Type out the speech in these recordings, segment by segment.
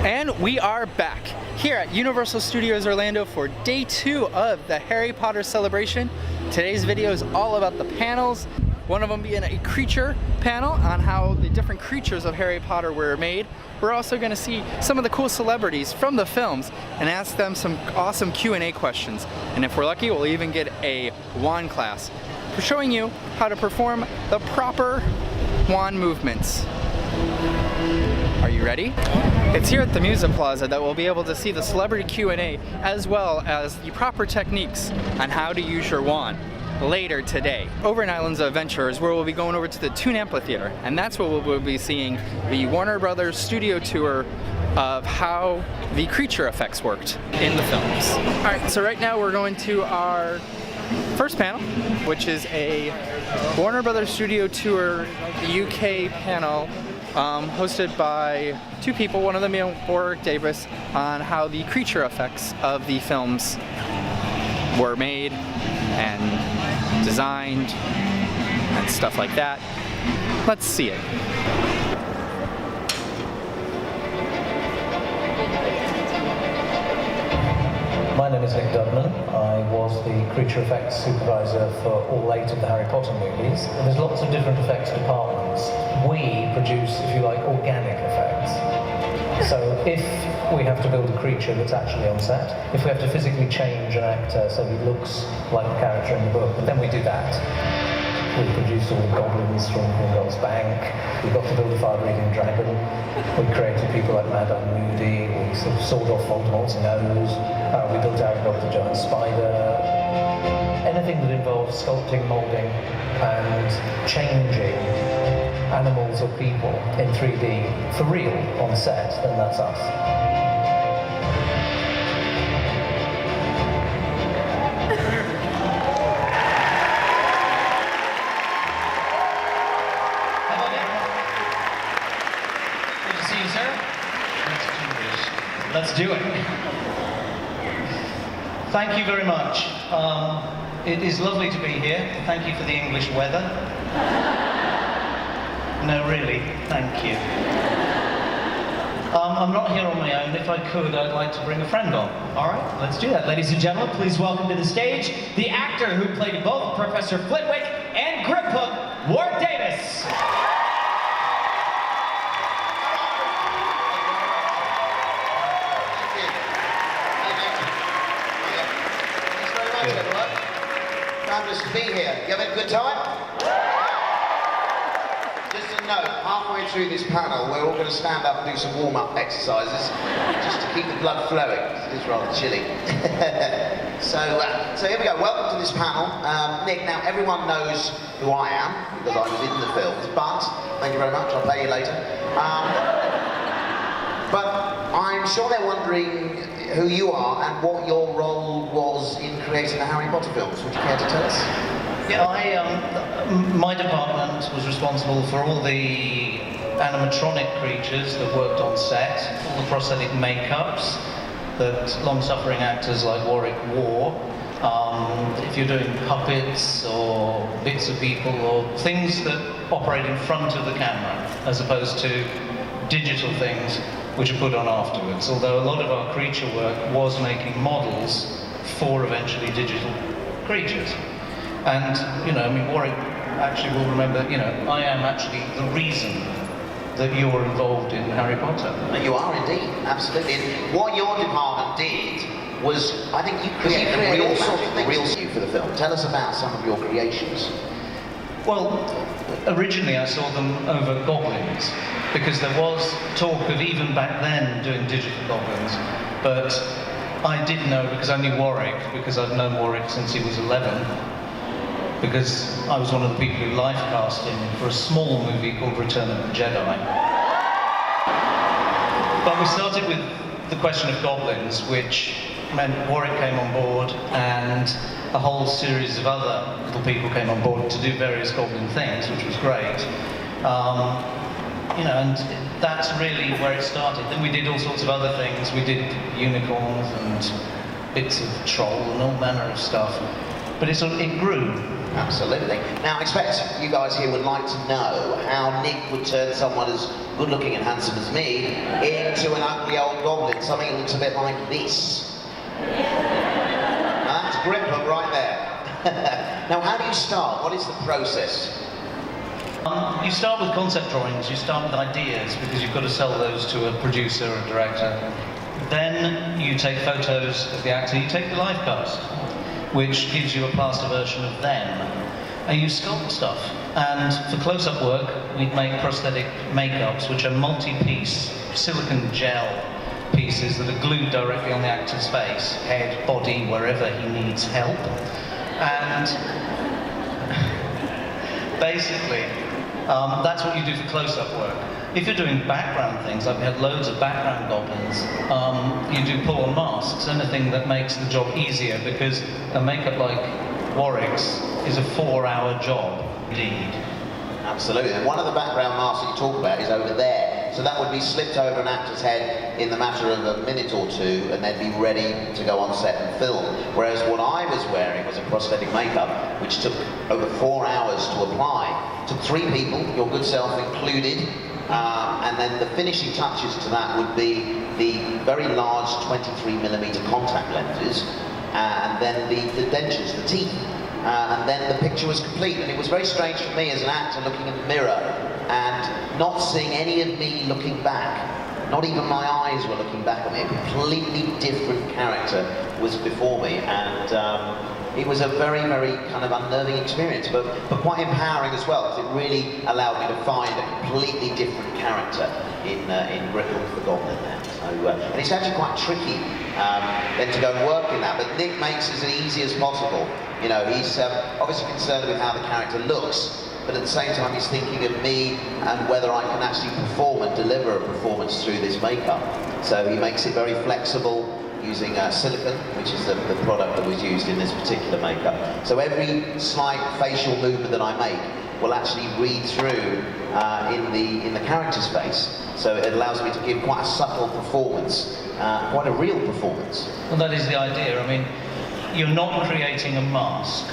And we are back here at Universal Studios Orlando for day 2 of the Harry Potter celebration. Today's video is all about the panels, one of them being a creature panel on how the different creatures of Harry Potter were made. We're also going to see some of the cool celebrities from the films and ask them some awesome Q&A questions. And if we're lucky, we'll even get a wand class for showing you how to perform the proper wand movements. Are you ready? It's here at the Music Plaza that we'll be able to see the celebrity Q&A as well as the proper techniques on how to use your wand later today. Over in Islands of Adventure is where we'll be going over to the Toon Amphitheater, and that's where we'll be seeing the Warner Brothers studio tour of how the creature effects worked in the films. Alright, so right now we're going to our first panel, which is a Warner Brothers studio tour UK panel hosted by two people, one of them being Warwick Davis, on how the creature effects of the films were made and designed and stuff like that. Let's see it. My name is Nick Dudman. I was the creature effects supervisor for all 8 of the Harry Potter movies. There's lots of different effects departments. We produce, if you like, organic effects. So if we have to build a creature that's actually on set, if we have to physically change an actor so he looks like the character in the book, then we do that. We produced all the goblins from Gringotts Bank. We got to build a fire-breathing dragon. We created people like Madame Moody. We sort of sawed off Voldemort's nose. We built Aragog the giant spider. Anything that involves sculpting, moulding, and changing animals or people in 3D for real on set, then that's us. Let's do it. Thank you very much. It is lovely to be here. Thank you for the English weather. No, really, thank you. I'm not here on my own. If I could, I'd like to bring a friend on. All right, let's do that. Ladies and gentlemen, please welcome to the stage the actor who played both Professor Flitwick and Griphook, Warwick Davis. Fabulous to be here. You having a good time? Just a note, halfway through this panel, we're all going to stand up and do some warm-up exercises just to keep the blood flowing. It is rather chilly. So here we go. Welcome to this panel. Nick, now everyone knows who I am because I was in the films, but thank you very much. I'll pay you later. But I'm sure they're wondering who you are and what your role was in creating the Harry Potter films. Would you care to tell us? Yeah, my department was responsible for all the animatronic creatures that worked on set, all the prosthetic makeups that long-suffering actors like Warwick wore. If you're doing puppets or bits of people or things that operate in front of the camera as opposed to digital things which are put on afterwards, although a lot of our creature work was making models for eventually digital creatures. And, you know, I mean, Warwick actually will remember, you know, I am actually the reason that you're involved in Harry Potter. And you are indeed, absolutely. And what your department did was, I think you created all sorts of things for the film. Tell us about some of your creations. Well, originally I saw them over goblins, because there was talk of even back then doing digital goblins, but I did know, because I knew Warwick, because I've known Warwick since he was 11, because I was one of the people who live cast him for a small movie called Return of the Jedi. But we started with the question of goblins, which meant Warwick came on board and a whole series of other little people came on board to do various goblin things, which was great. You know, and that's really where it started. Then we did all sorts of other things. We did unicorns and bits of troll and all manner of stuff. but it grew. Absolutely. Now, I expect you guys here would like to know how Nick would turn someone as good-looking and handsome as me into an ugly old goblin, something that looks a bit like this. Now, that's grip hook right there. Now, how do you start? What is the process? You start with concept drawings, you start with ideas, because you've got to sell those to a producer or a director. Then you take photos of the actor, you take the live cast, which gives you a plaster version of them. And you sculpt stuff. And for close-up work, we'd make prosthetic makeups, which are multi-piece silicone gel pieces that are glued directly on the actor's face, head, body, wherever he needs help. And basically, that's what you do for close-up work. If you're doing background things, like we had loads of background goblins, you do pull-on masks, anything that makes the job easier, because a makeup like Warwick's is a 4-hour job, indeed. Absolutely, and one of the background masks that you talk about is over there. So that would be slipped over an actor's head in the matter of a minute or two, and they'd be ready to go on set and film. Whereas what I was wearing was a prosthetic makeup, which took over 4 hours to apply. It took 3 people, your good self included, and then the finishing touches to that would be the very large 23mm contact lenses, and then the dentures, the teeth. And then the picture was complete, and it was very strange for me as an actor looking in the mirror and not seeing any of me looking back. Not even my eyes were looking back at me. A completely different character was before me, and it was a very, very kind of unnerving experience, but quite empowering as well, because it really allowed me to find a completely different character in Grip Hook the Goblin there. So, and it's actually quite tricky then to go and work in that, but Nick makes it as easy as possible. You know, he's obviously concerned with how the character looks, but at the same time he's thinking of me and whether I can actually perform and deliver a performance through this makeup. So he makes it very flexible, using silicone, which is the product that was used in this particular makeup. So every slight facial movement that I make will actually read through in the character's face. So it allows me to give quite a subtle performance, quite a real performance. Well, that is the idea. I mean, you're not creating a mask.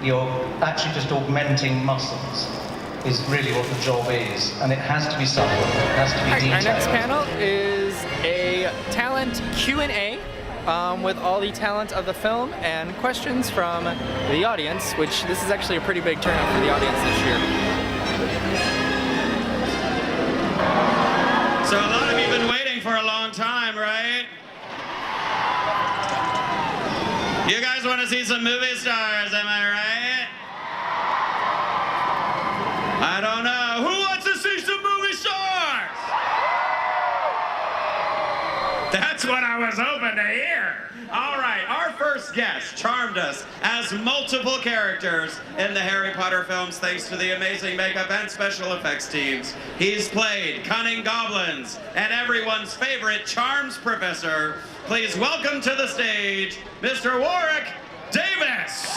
You're actually just augmenting muscles, is really what the job is. And it has to be subtle, it has to be detailed. Our next panel is a talent Q&A with all the talent of the film and questions from the audience, which this is actually a pretty big turnout for the audience this year. So a lot of you have been waiting for a long time, right? You guys want to see some movie stars, am I right? I don't know. Who wants to see some movie stars? That's what I was hoping to hear. All right, our first guest charmed us as multiple characters in the Harry Potter films thanks to the amazing makeup and special effects teams. He's played cunning goblins and everyone's favorite charms professor. Please welcome to the stage, Mr. Warwick Davis.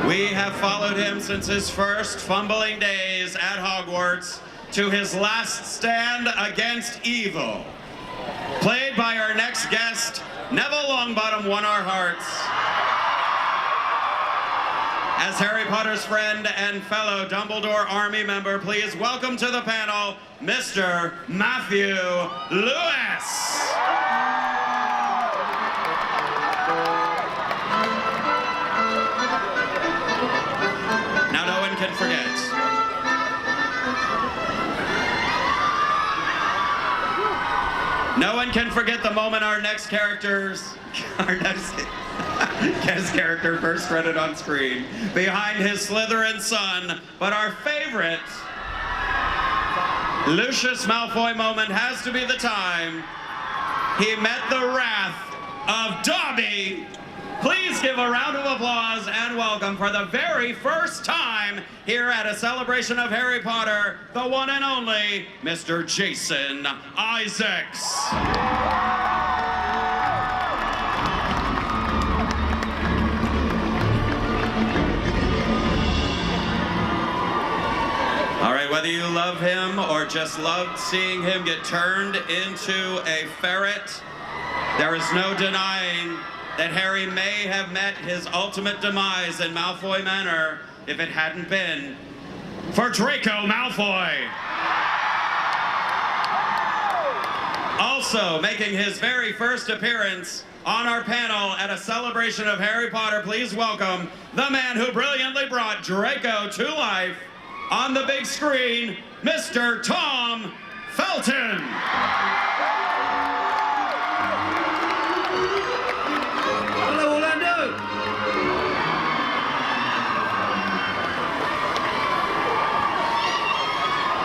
We have followed him since his first fumbling days at Hogwarts to his last stand against evil. Played by our next guest, Neville Longbottom won our hearts. As Harry Potter's friend and fellow Dumbledore Army member, please welcome to the panel, Mr. Matthew Lewis. Now, no one can forget. No one can forget the moment our next guest character first threaded on screen behind his Slytherin son, but our favorite Lucius Malfoy moment has to be the time he met the wrath of Dobby. Please give a round of applause and welcome for the very first time here at a celebration of Harry Potter, the one and only Mr. Jason Isaacs. All right, Whether you love him or just loved seeing him get turned into a ferret, there is no denying that Harry may have met his ultimate demise in Malfoy Manor if it hadn't been for Draco Malfoy. Also making his very first appearance on our panel at a celebration of Harry Potter, please welcome the man who brilliantly brought Draco to life on the big screen, Mr. Tom Felton. Hello, Orlando.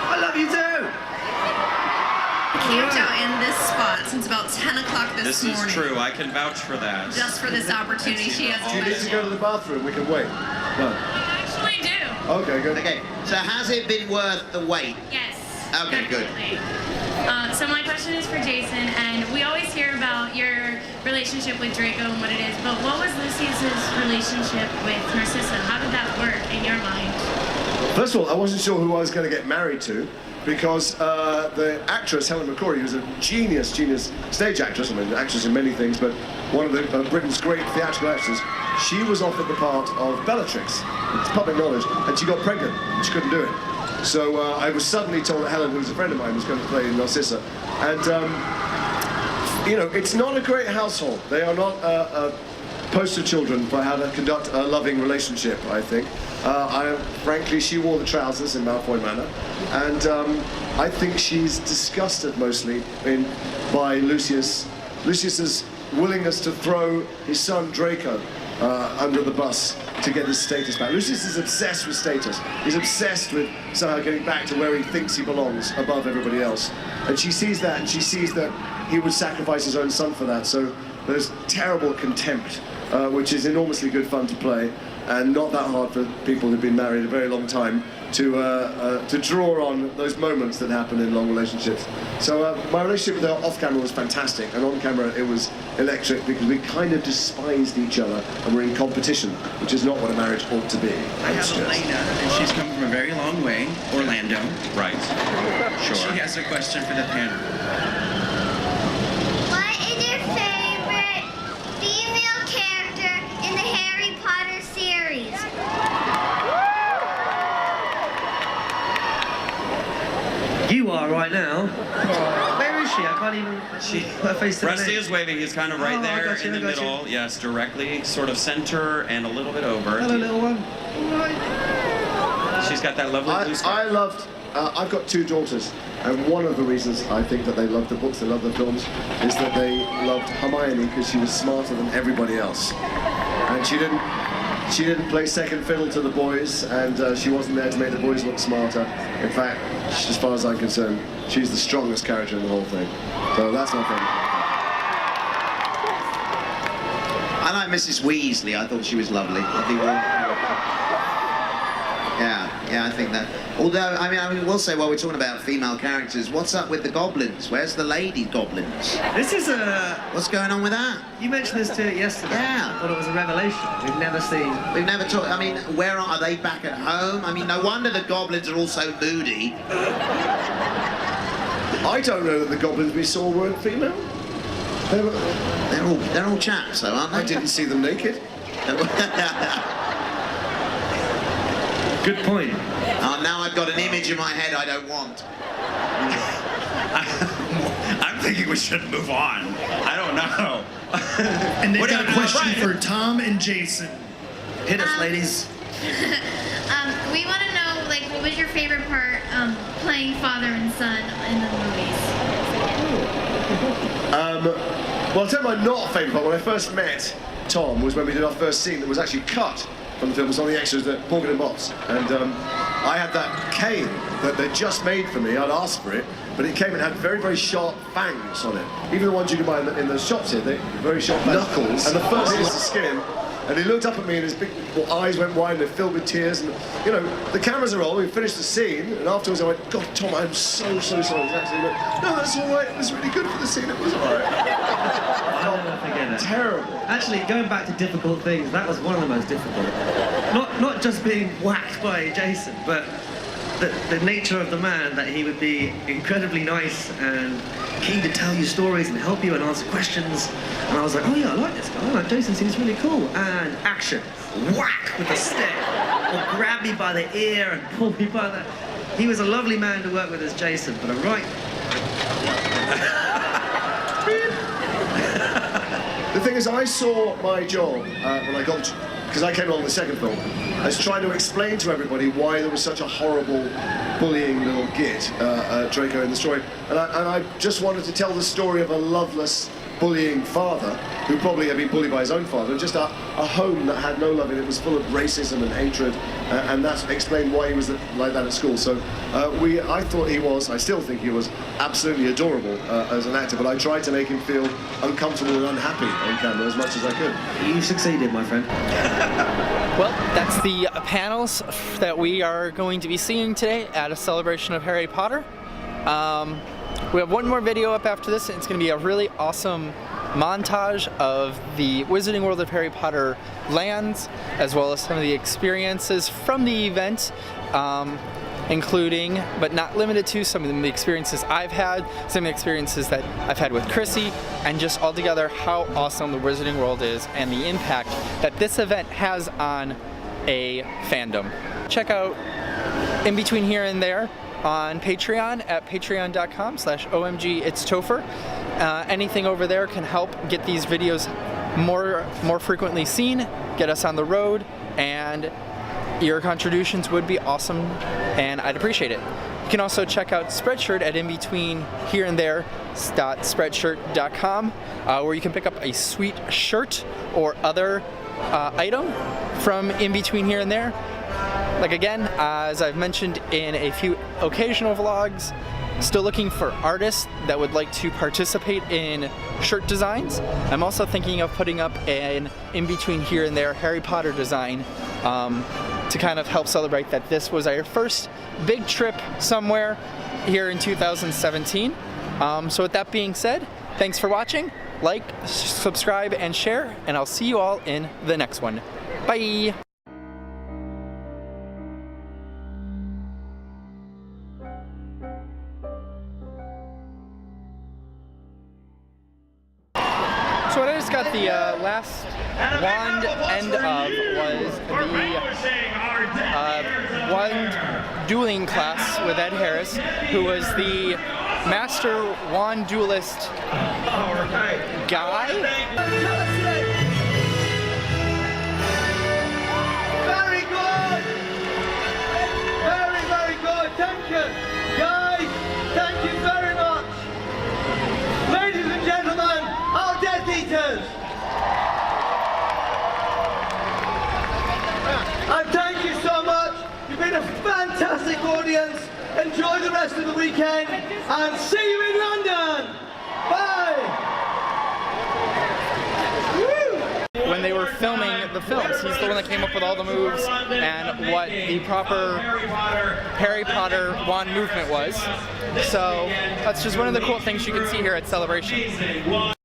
I love you too. Camped out in this spot since about 10 o'clock this morning. This is true. I can vouch for that. Just for this opportunity. She has Do you need to go to the bathroom? We can wait. No. I actually do. Okay, good. Okay, so has it been worth the wait? Yes. Okay, good. So my question is for Jason, and we always hear about your relationship with Draco and what it is, but what was Lucius's relationship with Narcissa? How did that work in your mind? First of all, I wasn't sure who I was going to get married to because the actress, Helen McCrory, who's a genius stage actress, I mean, actress in many things, but one of the Britain's great theatrical actresses, she was offered the part of Bellatrix. It's public knowledge, and she got pregnant, and she couldn't do it. So I was suddenly told that Helen, who was a friend of mine, was going to play Narcissa. And, you know, it's not a great household. They are not poster children for how to conduct a loving relationship, I think. Frankly, she wore the trousers in Malfoy Manor. And I think she's disgusted mostly by Lucius's willingness to throw his son Draco under the bus to get his status back. Lucius is obsessed with status. He's obsessed with somehow getting back to where he thinks he belongs above everybody else. And she sees that, and she sees that he would sacrifice his own son for that. So there's terrible contempt, which is enormously good fun to play, and not that hard for people who've been married a very long time to draw on those moments that happen in long relationships. So my relationship with her off camera was fantastic, and on camera it was electric because we kind of despised each other and were in competition, which is not what a marriage ought to be. I have Elena, and she's come from a very long way, Orlando. Right. Sure. She has a question for the panel. What is your favorite female character in the Harry Potter series? You are right now. Where is she? I can't even. Her face to the Rusty name. is waving. He's kind of right Oh, I there got you, in the I got you. middle. Yes, directly, sort of center and a little bit over. Hello, little one. All right. She's got that lovely blue scarf. I loved, I've got two daughters, and one of the reasons I think that they loved the books, they loved the films, is that they loved Hermione because she was smarter than everybody else. And she didn't play second fiddle to the boys, and she wasn't there to make the boys look smarter. In fact, as far as I'm concerned, she's the strongest character in the whole thing. So that's my favorite. I like Mrs. Weasley. I thought she was lovely. I think yeah, I think that. Although, I mean, we'll say while we're talking about female characters, what's up with the goblins? Where's the lady goblins? This is a. What's going on with that? You mentioned this to it yesterday. Yeah. I thought it was a revelation. We've never seen. We've never talked. I mean, where are they back at home? I mean, no wonder the goblins are all so moody. I don't know that the goblins we saw weren't female. They're all chaps, though, aren't they? I didn't see them naked. Good point. Oh, now I've got an image in my head I don't want. I'm thinking we should move on. I don't know. And they've What got do a you know, question Brian? for Tom and Jason. Hit us, ladies. We want to know, like, what was your favorite part playing father and son in the movies? Well, I'll tell you my not favourite part. When I first met Tom was when we did our first scene that was actually cut from the film. It was on the extras at Morgan and Botts. And I had that cane that they just made for me. I'd asked for it, but it came and had very, very sharp fangs on it. Even the ones you can buy in the shops here, they very sharp fangs. Knuckles. And the first piece of skin. And he looked up at me and his big eyes went wide and they filled with tears. And, you know, the cameras are on, we finished the scene, and afterwards I went, God, Tom, I'm so sorry. He actually went, no, that's all right. It was really good for the scene. It was all right. I'll never forget it. Terrible. Actually, going back to difficult things, that was one of the most difficult. Not just being whacked by Jason, but the nature of the man, that he would be incredibly nice and keen to tell you stories and help you and answer questions. And I was like, oh yeah, I like this guy. Like, Jason seems really cool. And action, whack with a stick, or grab me by the ear and pull me by the... He was a lovely man to work with as Jason, but I'm right. The thing is, I saw my job when I got, because I came along the second film, as trying to explain to everybody why there was such a horrible, bullying little git, Draco, in the story. And I just wanted to tell the story of a loveless, bullying father, who probably had been bullied by his own father, just a home that had no love in it, was full of racism and hatred, and that explained why he was like that at school. So I thought he was, I still think he was, absolutely adorable as an actor, but I tried to make him feel uncomfortable and unhappy on camera as much as I could. You succeeded, my friend. Well, that's the panels that we are going to be seeing today at a celebration of Harry Potter. We have one more video up after this, and it's going to be a really awesome montage of the Wizarding World of Harry Potter lands, as well as some of the experiences from the event, including, but not limited to, some of the experiences I've had, some of the experiences that I've had with Chrissy, and just altogether how awesome the Wizarding World is and the impact that this event has on a fandom. Check out In Between Here and There on Patreon at patreon.com/OMGIt'sTopher. Anything over there can help get these videos more frequently seen, get us on the road, and your contributions would be awesome, and I'd appreciate it. You can also check out Spreadshirt at InbetweenHere&There.spreadshirt.com, where you can pick up a sweet shirt or other item from In Between Here and There. Like again, as I've mentioned in a few occasional vlogs, still looking for artists that would like to participate in shirt designs. I'm also thinking of putting up an In Between Here and There Harry Potter design to kind of help celebrate that this was our first big trip somewhere here in 2017. So with that being said, thanks for watching. Like, subscribe, and share, and I'll see you all in the next one. Bye! So what I just got the last wand end of was the wand dueling class with Ed Harris, who was the master wand duelist guy. Very good! Very, very good. Thank you. Guys, thank you very much. Ladies and gentlemen, our Death Eaters. And thank you so much. You've been a fantastic audience. Enjoy the rest of the weekend and see you in London. Bye. When they were filming the films, he's the one that came up with all the moves and what the proper Harry Potter wand movement was. So that's just one of the cool things you can see here at Celebration.